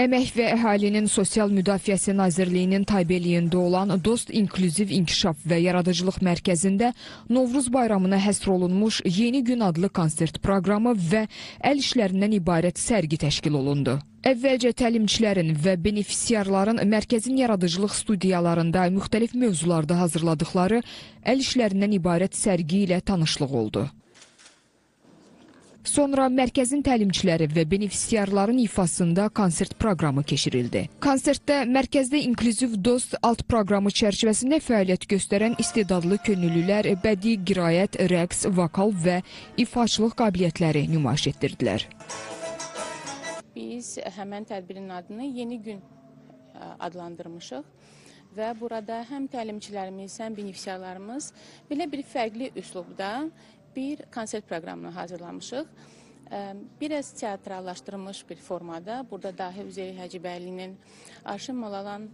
Əmək və Əhalinin Sosial Müdafiəsi Nazirliyinin tabeliyində olan Dost İnklüziv İnkişaf və Yaradıcılıq Mərkəzində Novruz bayramına həsr olunmuş Yeni Gün adlı konsert proqramı və əl işlərindən ibarət sərgi təşkil olundu. Əvvəlcə təlimçilərin və benefisiarların mərkəzin yaradıcılıq studiyalarında müxtəlif mövzularda hazırladıkları əl işlərindən ibarət sərgi ilə tanışlıq oldu. Sonra mərkəzin təlimçiləri və benefisiarların ifasında konsert proqramı keçirildi. Konsertdə mərkəzdə İnklüziv Dost alt proqramı çərçivəsində fəaliyyət göstərən istedadlı könüllülər bədii qiraət, rəqs, vokal və ifaçılıq qabiliyyətləri nümayiş etdirdilər. Biz həmən tədbirin adını Yeni Gün adlandırmışıq və burada həm təlimçilərimiz, həm benefisiarlarımız belə bir fərqli üslubda bir konsert proqramını hazırlamışıq. Biraz teatrallaşdırılmış bir formada, burada dahi Üzeyir Həcibəylinin Arşın Malalan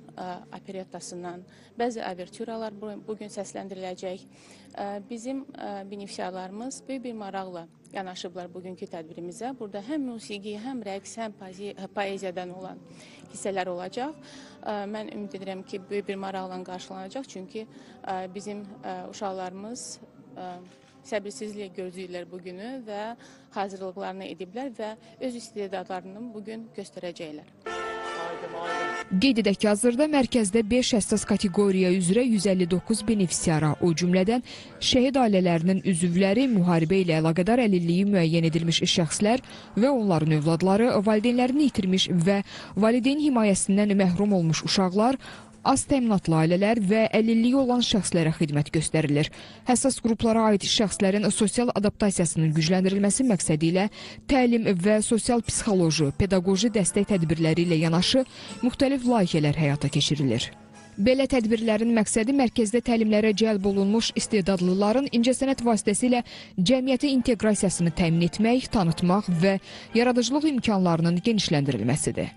operettasından bəzi avertüralar bugün səsləndiriləcək. Bizim benefisiarlarımız böyük bir maraqla yanaşıblar bugünkü tədbirimizə. Burada həm musiqi, həm rəqs, həm poeziyadan olan hissələr olacaq. Mən ümid edirəm ki, böyük bir maraqla qarşılanacaq, çünki bizim uşaqlarımız səbirsizliklə gözləyirlər bugünü və hazırlıqlarını ediblər və öz istedadlarını bugün göstərəcəklər. Qeyd edək ki, hazırda mərkəzdə 5 həssas kateqoriya üzrə 159 benefisiara, o cümlədən şəhid ailələrinin üzvləri, müharibə ilə əlaqədar əlilliyi müəyyən edilmiş şəxslər və onların övladları, valideynlərini itirmiş və valideyn himayəsindən məhrum olmuş uşaqlar, az təminatlı ailələr və əlilliyi olan şəxslərə xidmət göstərilir. Həssas qruplara aid şəxslərin sosial adaptasiyasının gücləndirilməsi məqsədi ilə təlim və sosial psixoloji, pedaqoji dəstək tədbirləri ilə yanaşı müxtəlif layihələr həyata keçirilir. Belə tədbirlərin məqsədi mərkəzdə təlimlərə cəlb olunmuş istedadlıların incəsənət vasitəsilə cəmiyyətə inteqrasiyasını təmin etmək, tanıtmaq və yaradıcılıq imkanlarının genişləndirilməsidir.